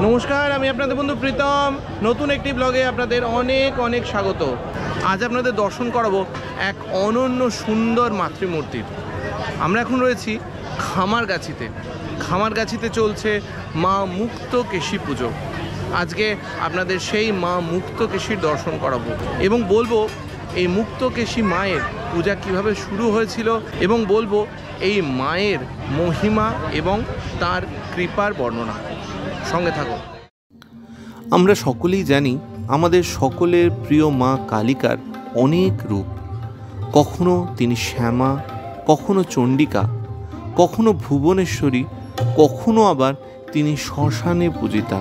নমস্কার, আমি আপনাদের বন্ধু প্রীতম। নতুন একটি ব্লগে আপনাদের অনেক অনেক স্বাগত। আজ আপনাদের দর্শন করাবো এক অনন্য সুন্দর মাতৃমূর্তির। আমরা এখন রয়েছি খামারগাছিতে। খামারগাছিতে চলছে মা মুক্তকেশী পুজো। আজকে আপনাদের সেই মা মুক্তকেশীর দর্শন করাবো এবং বলবো এই মুক্তকেশী মায়ের পূজা কিভাবে শুরু হয়েছিল এবং বলবো এই মায়ের মহিমা এবং তার কৃপার বর্ণনা। সঙ্গে থাকো। আমরা সকলেই জানি আমাদের সকলের প্রিয় মা কালিকার অনেক রূপ। কখনো তিনি শ্যামা, কখনো চণ্ডিকা, কখনো ভুবনেশ্বরী, কখনো আবার তিনি শ্মশানে পূজিতা।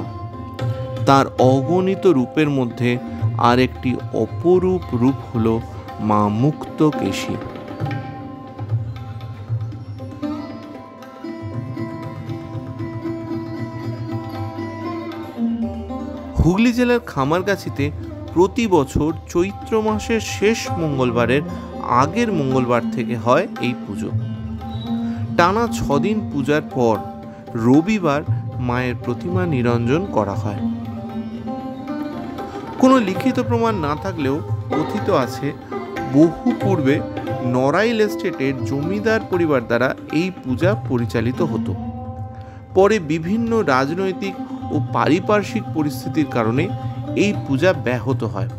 তার অগণিত রূপের মধ্যে আরেকটি অপরূপ রূপ হল মা মুক্তকেশী। হুগলি জেলার খামারগাছিতে প্রতি বছর চৈত্র মাসের শেষ মঙ্গলবারের আগের মঙ্গলবার থেকে হয় এই পুজো। টানা 6 দিন পূজার পর রবিবার মায়ের প্রতিমা নিরঞ্জন করা হয়। কোনো লিখিত প্রমাণ না থাকলেও কথিত আছে বহু পূর্বে নড়াইল এস্টেটের জমিদার পরিবার দ্বারা এই পূজা পরিচালিত হতো। পরে বিভিন্ন রাজনৈতিক ও পারিপার্শ্বিক পরিস্থিতির কারণে এই পূজা ব্যাহত হয়,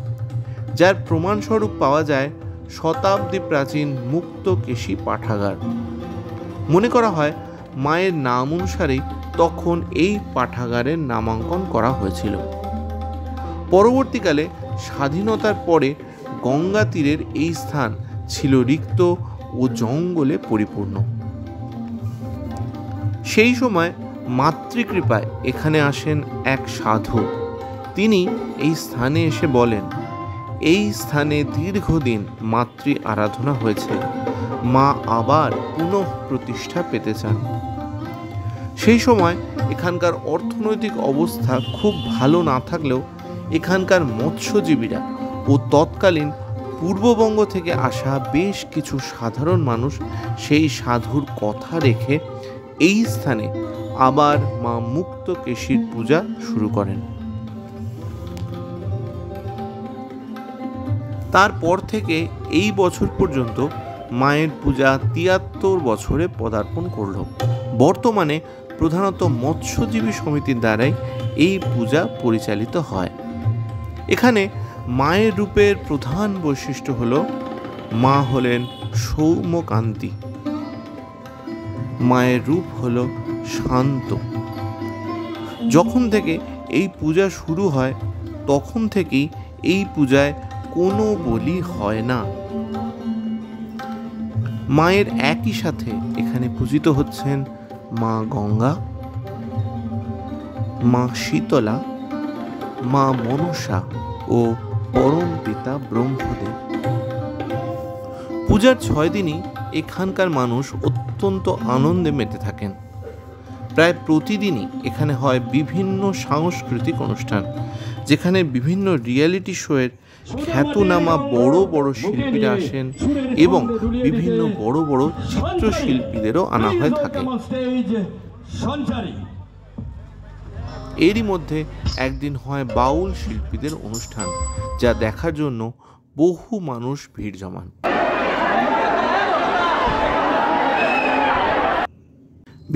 যার প্রমাণস্বরূপ পাওয়া যায় শতাব্দী প্রাচীন মুক্তকেশী পাঠাগার। মনে করা হয় মায়ের নাম অনুসারেই তখন এই পাঠাগারের নামাঙ্কন করা হয়েছিল। পরবর্তীকালে স্বাধীনতার পরে গঙ্গা তীরের এই স্থান ছিল রিক্ত ও জঙ্গলে পরিপূর্ণ। সেই সময় মাতৃকৃপায় এখানে আসেন এক সাধু। তিনি এই স্থানে এসে বলেন, এই স্থানে দীর্ঘদিন মাতৃ আরাধনা হয়েছে, মা আবার পুনঃ প্রতিষ্ঠা পেতে চান। সেই সময় এখানকার অর্থনৈতিক অবস্থা খুব ভালো না থাকলেও এখানকার মৎস্যজীবীরা ও তৎকালীন পূর্ববঙ্গ থেকে আসা বেশ কিছু সাধারণ মানুষ সেই সাধুর কথা রেখে এই স্থানে আবার মা মুক্তকেশীর পূজা শুরু করেন। তারপর থেকে এই বছর পর্যন্ত মায়ের পূজা 73 বছরে পদার্পণ করল। বর্তমানে প্রধানত মৎস্যজীবী সমিতির দ্বারাই এই পূজা পরিচালিত হয়। এখানে মায়ের রূপের প্রধান বৈশিষ্ট্য হল মা হলেন সৌম্যকান্তি। মায়ের রূপ হল শান্ত। যখন থেকে এই পূজা শুরু হয় তখন থেকেই এই পূজায় কোনো বলি হয় না। মায়ের একই সাথে এখানে পূজিত হচ্ছেন মা গঙ্গা, মা শীতলা, মা মনসা ও পরম পিতা ব্রহ্মদেব। পূজার 6 দিনই এখানকার মানুষ অত্যন্ত আনন্দে মেতে থাকেন। প্রায় প্রতিদিনই এখানে হয় বিভিন্ন সাংস্কৃতিক অনুষ্ঠান, যেখানে বিভিন্ন রিয়েলিটি শোয়ের খ্যাতনামা বড় বড় শিল্পীরা আসেন এবং বিভিন্ন বড় বড় চিত্রশিল্পীদেরও আনা হয়ে থাকে। এরই মধ্যে একদিন হয় বাউল শিল্পীদের অনুষ্ঠান, যা দেখার জন্য বহু মানুষ ভিড় জমান।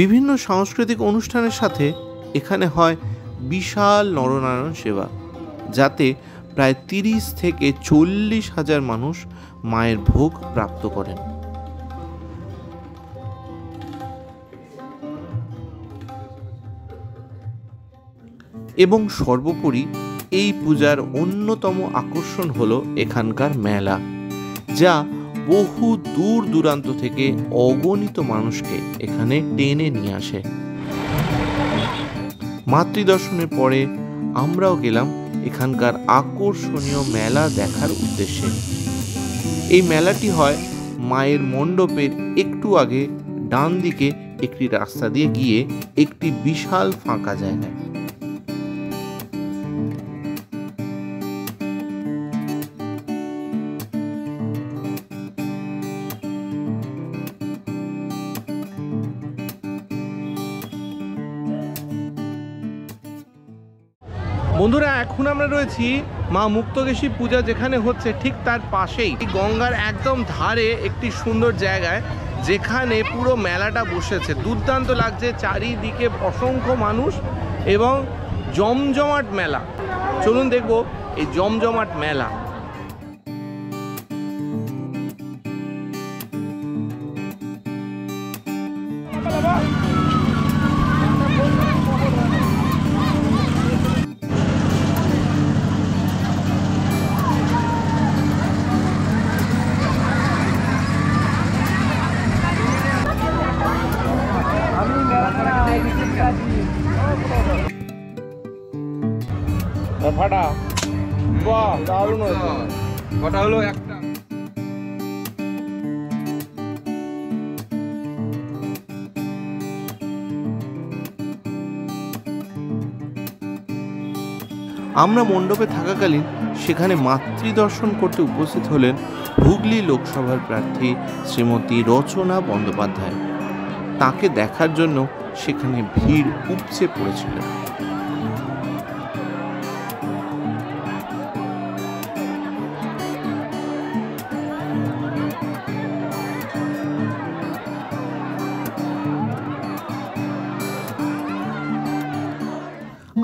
বিভিন্ন সাংস্কৃতিক অনুষ্ঠানের সাথে এখানে হয় বিশাল নরনারায়ণ সেবা, যাতে প্রায় 30 থেকে 40 হাজার মানুষ মায়ের ভোগ প্রাপ্ত করেন। এবং সর্বোপরি এই পূজার অন্যতম আকর্ষণ হলো এখানকার মেলা, যা বহু দূর দূরান্ত থেকে অগণিত মানুষকে এখানে টেনে নিয়ে আসে। মাতৃদর্শনের পরে আমরাও গেলাম এখানকার আকর্ষণীয় মেলা দেখার উদ্দেশ্যে। এই মেলাটি হয় মায়ের মণ্ডপের একটু আগে ডান দিকে একটি রাস্তা দিয়ে গিয়ে একটি বিশাল ফাঁকা জায়গায়। বন্ধুরা এখন আমরা রয়েছি মা মুক্তকেশী পূজা যেখানে হচ্ছে ঠিক তার পাশেই গঙ্গার একদম ধারে একটি সুন্দর জায়গায় যেখানে পুরো মেলাটা বসেছে। দুর্দান্ত লাগছে, চারিদিকে অসংখ্য মানুষ এবং জমজমাট মেলা। চলুন দেখবো এই জমজমাট মেলা। ফাটা বাহ, দারুণ কটা হলো একটা। আমরা মণ্ডপে থাকাকালীন সেখানে মাতৃদর্শন করতে উপস্থিত হলেন হুগলি লোকসভার প্রার্থী শ্রীমতী রচনা বন্দ্যোপাধ্যায়। তাকে দেখার জন্য সেখানে ভিড় উপচে পড়েছিল।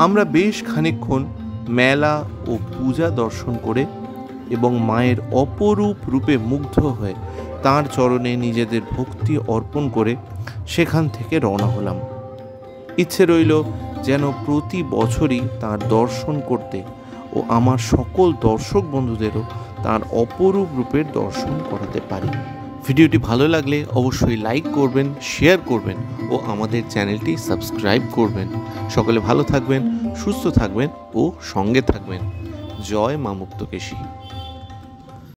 আমরা বেশ খানিকক্ষণ মেলা ও পূজা দর্শন করে এবং মায়ের অপরূপ রূপে মুগ্ধ হয়ে তাঁর চরণে নিজেদের ভক্তি অর্পণ করে সেখান থেকে রওনা হলাম। ইচ্ছে রইল যেন প্রতি বছরই তাঁর দর্শন করতে ও আমার সকল দর্শক বন্ধুদেরও তাঁর অপরূপ রূপের দর্শন করাতে পারি। ভিডিওটি ভালো লাগলে অবশ্যই লাইক করবেন, শেয়ার করবেন ও আমাদের চ্যানেলটি সাবস্ক্রাইব করবেন। সকলে ভালো থাকবেন, সুস্থ থাকবেন ও সঙ্গে থাকবেন। জয় মা মুক্তকেশী।